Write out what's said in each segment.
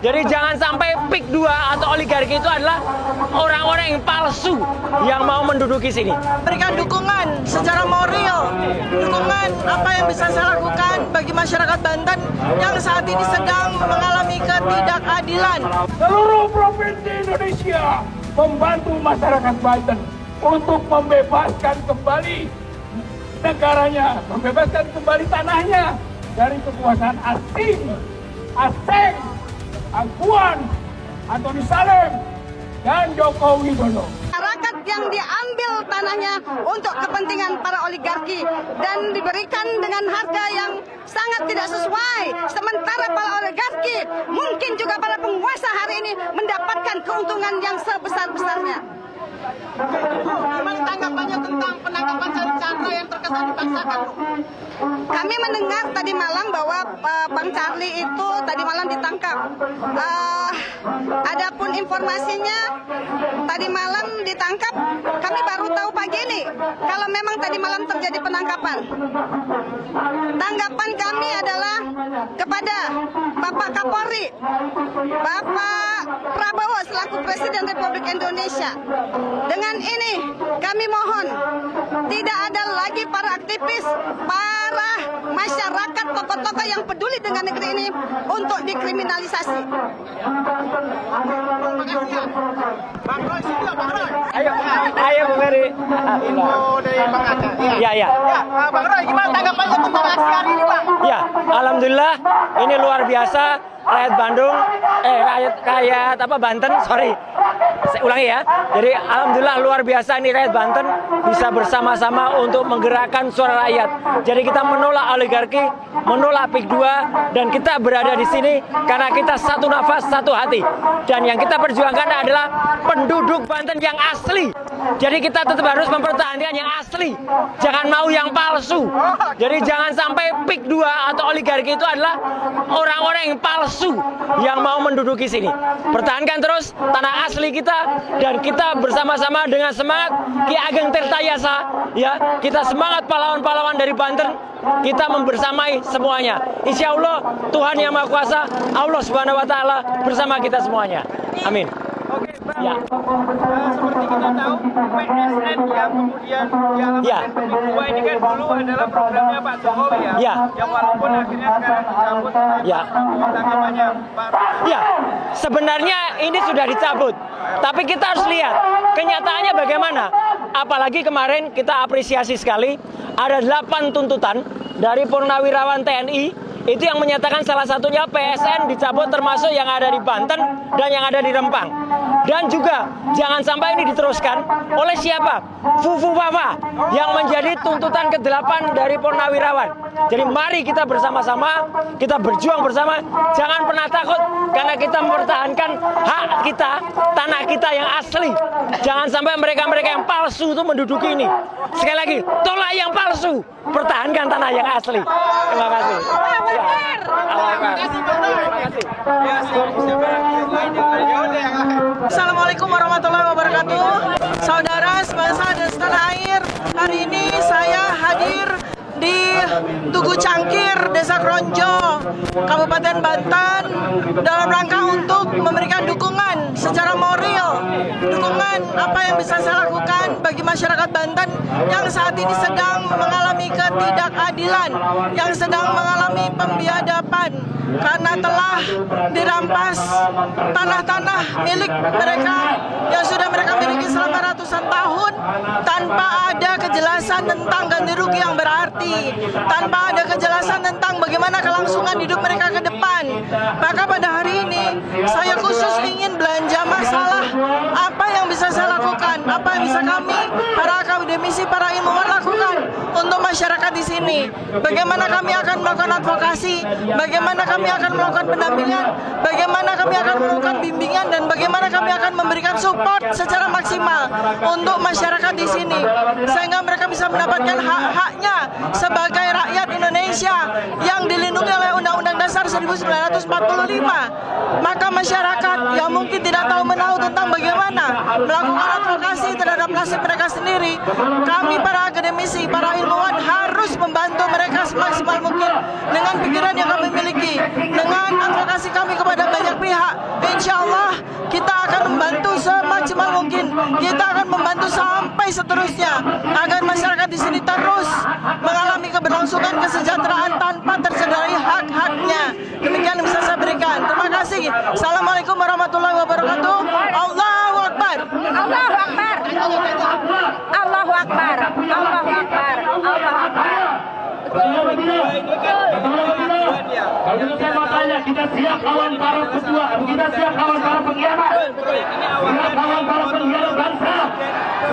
Jadi jangan sampai PIK 2 atau oligarki itu adalah orang-orang yang palsu yang mau menduduki sini. Berikan dukungan secara moral, dukungan apa yang bisa saya lakukan bagi masyarakat Banten yang saat ini sedang mengalami ketidakadilan. Seluruh provinsi Indonesia membantu masyarakat Banten untuk membebaskan kembali negaranya, membebaskan kembali tanahnya dari kekuasaan asing, Puan, Antoni Salim, dan Joko Widodo. Masyarakat yang diambil tanahnya untuk kepentingan para oligarki dan diberikan dengan harga yang sangat tidak sesuai. Sementara para oligarki, mungkin juga para penguasa hari ini mendapatkan keuntungan yang sebesar-besarnya. Gimana tanggapannya tentang penangkapan Chandra yang terkesan dipaksakan? Kami mendengar tadi malam bahwa Bang Charlie itu tadi malam ditangkap. Adapun informasinya tadi malam ditangkap, kami baru tahu pagi ini kalau memang tadi malam terjadi penangkapan. Tanggapan kami adalah kepada Bapak Kapolri, Bapak Prabowo selaku Presiden Republik Indonesia. Dengan ini kami mohon tidak ada lagi para aktivis, para masyarakat, tokoh-tokoh yang peduli dengan negeri ini untuk dikriminalisasi. Ayo Bang Ferry. Info dari Bang Aca. Ya. Ya, Bang Roy, gimana tanggapannya tentang aksi hari ini, Bang? Ya, alhamdulillah ini luar biasa. Rakyat Bandung, rakyat Banten, sorry. Saya ulangi ya. Jadi alhamdulillah luar biasa ini rakyat Banten bisa bersama-sama untuk menggerakkan suara rakyat. Jadi kita menolak oligarki, menolak PIK 2, dan kita berada di sini karena kita satu nafas, satu hati. Dan yang kita perjuangkan adalah penduduk Banten yang asli. Jadi kita tetap harus mempertahankan yang asli. Jangan mau yang palsu. Jadi jangan sampai PIK 2 atau oligarki itu adalah orang-orang yang palsu yang mau menduduki sini. Pertahankan terus tanah asli kita, dan kita bersama-sama dengan semangat Ki Ageng Tirtayasa, ya, kita semangat pahlawan-pahlawan dari Banten, kita membersamai semuanya. Insya Allah Tuhan Yang Maha Kuasa, Allah Subhanahu Wa Taala bersama kita semuanya. Amin. Oke, Bang. Ya. Seperti kita tahu, PSN yang kemudian dialamatkan PIK 2 ini kan dulu adalah programnya Pak Jokowi ya. Ya. Yang walaupun akhirnya sekarang dicabut. Ya. Tanggapannya, Pak. Ya, sebenarnya ini sudah dicabut. Tapi kita harus lihat kenyataannya bagaimana. Apalagi kemarin kita apresiasi sekali ada 8 tuntutan dari purnawirawan TNI itu yang menyatakan salah satunya PSN dicabut, termasuk yang ada di Banten dan yang ada di Rempang. Dan juga jangan sampai ini diteruskan oleh siapa? Fufu Wawa yang menjadi tuntutan ke-8 dari purnawirawan. Jadi mari kita bersama-sama, kita berjuang bersama, jangan pernah takut karena kita mempertahankan hak kita, tanah kita yang asli. Jangan sampai mereka-mereka yang palsu itu menduduki ini. Sekali lagi, tolak yang palsu, pertahankan tanah yang asli. Terima kasih. Ya. Terima kasih. Ya, siapa yang lain yang Assalamualaikum warahmatullahi wabarakatuh. Saudara sebangsa dan setanah air, hari ini saya hadir di Tugu Cangkir, Desa Kronjo, Kabupaten Banten, dalam rangka untuk memberikan dukungan secara moral, dukungan apa yang bisa saya lakukan bagi masyarakat Banten yang saat ini sedang mengalami ketidakadilan, yang sedang mengalami pembiadaban karena telah dirampas tanah-tanah milik mereka yang sudah mereka miliki selama ratusan tahun tanpa ada kejelasan tentang ganti rugi yang berarti, tanpa ada kejelasan tentang bagaimana kelangsungan hidup mereka ke depan. Maka pada hari ini saya khusus ingin belanja masalah apa yang bisa saya lakukan, apa yang bisa kami para akademisi, para ilmuwan lakukan untuk masyarakat di sini. Bagaimana kami akan melakukan advokasi, bagaimana kami akan melakukan pendampingan, bagaimana kami akan melakukan bimbingan, dan bagaimana kami akan memberikan support secara maksimal untuk masyarakat di sini sehingga mereka bisa mendapatkan hak-haknya sebagai rakyat Indonesia yang dilindungi oleh Undang-Undang Dasar 1945. Maka masyarakat yang mungkin tidak tahu menahu tentang bagaimana melakukan advokasi terhadap nasib mereka sendiri, kami para akademisi, para ilmuwan harus membantu mereka semaksimal mungkin dengan pikiran yang kami miliki, dengan advokasi kami kepada banyak pihak. semaksimal mungkin. Kita akan membantu sampai seterusnya agar masyarakat di sini terus mengalami keberlangsungan kesejahteraan tanpa tercederai hak-haknya. Demikian yang bisa saya berikan. Terima kasih. Assalamualaikum warahmatullahi wabarakatuh. Allahu Akbar. Allahu Akbar. Allahu Akbar. Allahu Akbar. Allahu Akbar. Kalau saya mau tanya, kita siap kawan para pejuang, kita siap kawan para pengkhianat, siap kawan para pengkhianat bangsa,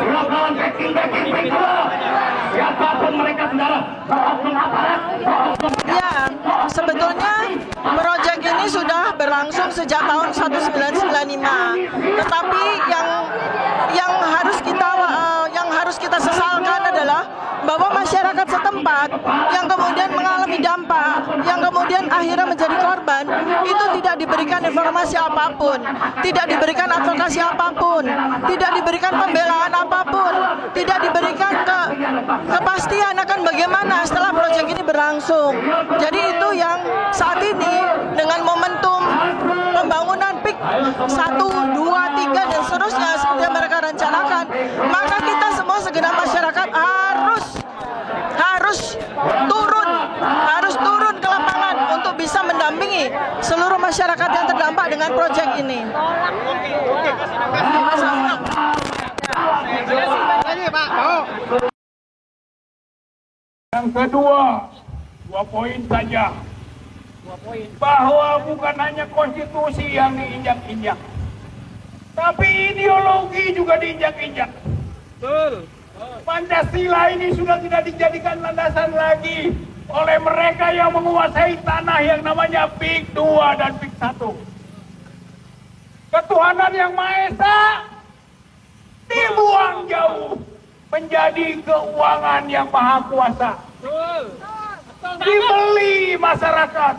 siap kawan backing kedua, siapapun mereka saudara, oknum aparat, Ya, sebetulnya proyek ini sudah berlangsung sejak tahun 1995. Tetapi yang harus kita sesalkan adalah bahwa masyarakat setempat yang kemudian mengalami dampak, yang kemudian akhirnya menjadi korban, itu tidak diberikan informasi apapun, tidak diberikan advokasi apapun, tidak diberikan pembelaan apapun, tidak diberikan kepastian akan bagaimana setelah proyek ini berlangsung. Jadi itu yang saat ini dengan momentum pembangunan PIK 1, 2, 3 dan seterusnya seperti yang mereka rencanakan, maka kita semua segenap masyarakat harus turun ke lapangan untuk bisa mendampingi seluruh masyarakat yang terdampak dengan proyek ini. Yang kedua, 2 poin saja. Bahwa bukan hanya konstitusi yang diinjak-injak, tapi ideologi juga diinjak-injak. Pancasila ini sudah tidak dijadikan landasan lagi oleh mereka yang menguasai tanah yang namanya PIK 2 dan PIK 1. Ketuhanan yang Maha Esa dibuang jauh menjadi keuangan yang maha kuasa. Dibeli masyarakat,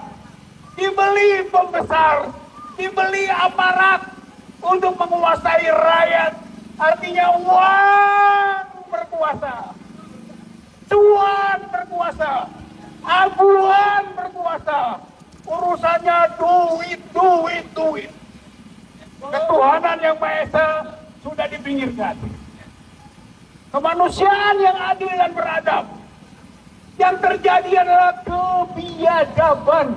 dibeli pembesar, dibeli aparat untuk menguasai rakyat. Artinya uang berkuasa, cuan berkuasa, aguan berkuasa, urusannya duit. Ketuhanan yang Maha Esa sudah dipinggirkan. Kemanusiaan yang adil dan beradab. Yang terjadi adalah kebiadaban.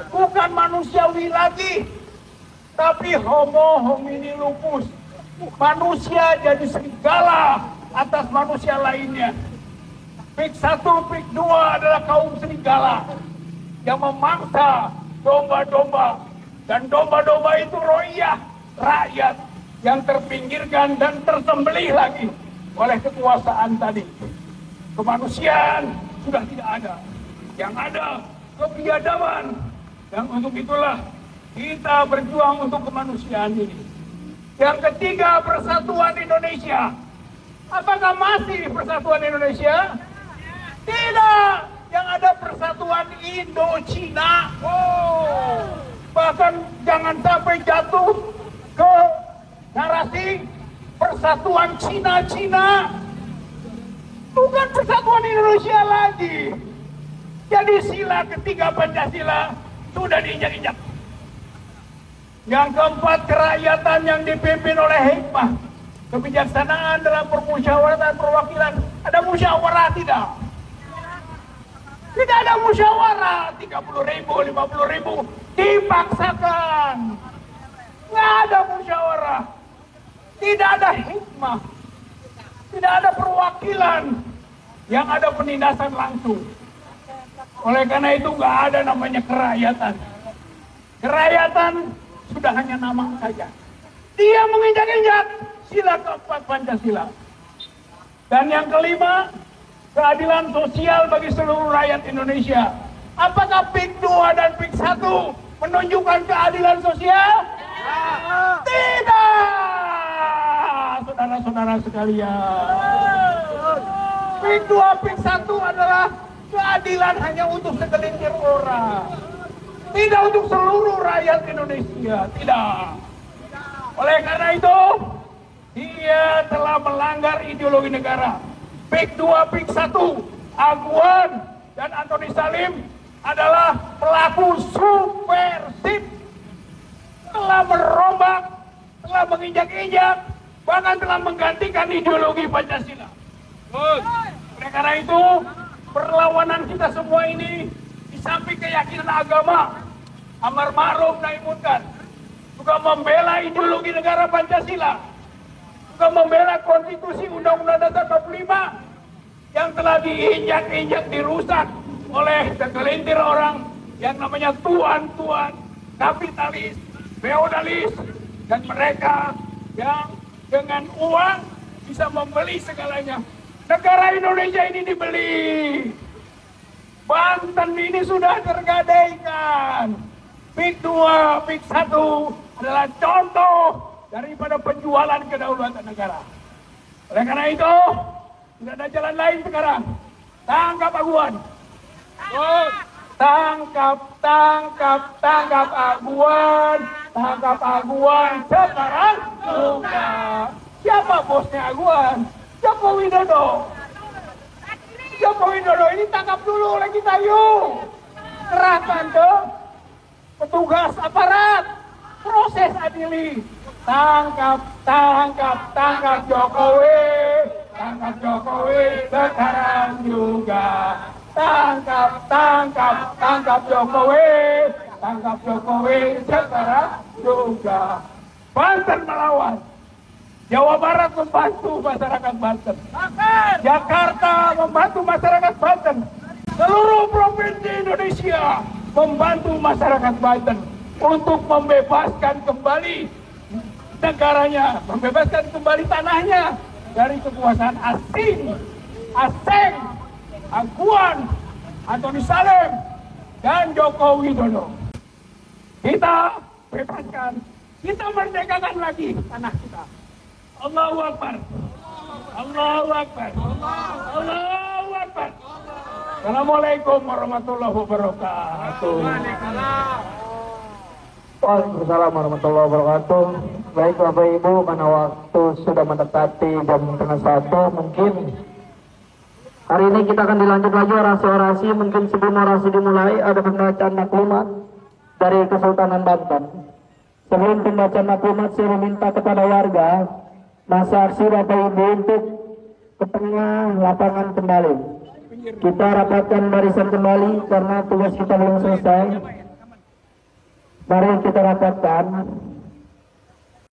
Bukan manusiawi lagi, tapi homo homini lupus. Manusia jadi serigala atas manusia lainnya. PIK 1, PIK 2 adalah kaum serigala yang memangsa domba-domba. Dan domba-domba itu royah, rakyat yang terpinggirkan dan tersembelih lagi oleh kekuasaan tadi. Kemanusiaan sudah tidak ada. Yang ada kebiadaban. Dan untuk itulah kita berjuang untuk kemanusiaan ini. Yang ketiga, persatuan Indonesia. Apakah masih persatuan Indonesia? Tidak. Yang ada persatuan Indo-Cina. Bahkan jangan sampai jatuh ke narasi persatuan Cina-Cina. Bukan persatuan Indonesia lagi. Jadi sila ketiga Pancasila sudah diinjak-injak. Yang keempat, kerakyatan yang dipimpin oleh hikmah, kebijaksanaan dalam permusyawaratan perwakilan. Ada musyawarah tidak? Tidak ada musyawarah. 30.000, 50.000 dipaksakan. Nggak ada musyawarah. Tidak ada hikmah. Tidak ada perwakilan. Yang ada penindasan langsung. Oleh karena itu nggak ada namanya kerakyatan. Kerakyatan sudah hanya nama saja. Dia menginjak-injak sila keempat Pancasila. Dan yang kelima, keadilan sosial bagi seluruh rakyat Indonesia. Apakah PIK 2 dan PIK 1 menunjukkan keadilan sosial? Tidak, saudara-saudara sekalian. PIK 2, PIK 1 adalah keadilan hanya untuk segelintir orang. Tidak untuk seluruh rakyat Indonesia, tidak. Oleh karena itu, dia telah melanggar ideologi negara. PIK 2, PIK 1, Aguan dan Antoni Salim adalah pelaku subversif. Telah merombak, telah telah menginjak-injak, bahkan telah menggantikan ideologi Pancasila. Oleh karena itu, perlawanan kita semua ini di samping keyakinan agama, amar ma'ruf nahi munkar, juga membela ideologi negara Pancasila, juga membela konstitusi Undang-Undang Dasar 45 yang telah diinjak-injak, dirusak oleh segelintir orang yang namanya tuan-tuan kapitalis, feodalis, dan mereka yang dengan uang bisa membeli segalanya. Negara Indonesia ini dibeli. Banten ini sudah tergadaikan. PIK 2, PIK 1 adalah contoh daripada penjualan kedaulatan negara. Oleh karena itu, tidak ada jalan lain sekarang. Tangkap Aguan. Tangkap Aguan. Tangkap Aguan sekarang juga. Siapa bosnya Aguan? Joko Widodo. Joko Widodo ini tangkap dulu oleh kita, yuk. Kerahkan tuh petugas aparat, proses adili. Tangkap Jokowi. Tangkap Jokowi sekarang juga. Tangkap Jokowi. Tangkap Jokowi sekarang juga. Banten melawan. Jawa Barat membantu masyarakat Banten. Jakarta membantu masyarakat Banten. Seluruh provinsi Indonesia membantu masyarakat Banten untuk membebaskan kembali negaranya, membebaskan kembali tanahnya dari kekuasaan asing, Aguan, Antoni Salim, dan Joko Widodo. Kita bebaskan, kita merdekakan lagi tanah kita. Allahu Akbar. Allahu Akbar. Allahu Akbar. Assalamualaikum warahmatullahi wabarakatuh. Waalaikumsalam warahmatullahi wabarakatuh. Baik Bapak Ibu, karena waktu sudah mendekati jam 1:30, mungkin hari ini kita akan dilanjut lagi orasi-orasi. Mungkin sebelum orasi dimulai ada pembacaan maklumat dari Kesultanan Banten. Sebelum pembacaan maklumat, saya meminta kepada warga masa aksi Bapak Ibu untuk ke tengah lapangan kembali. Kita rapatkan barisan kembali karena tugas kita belum selesai. Mari kita rapatkan.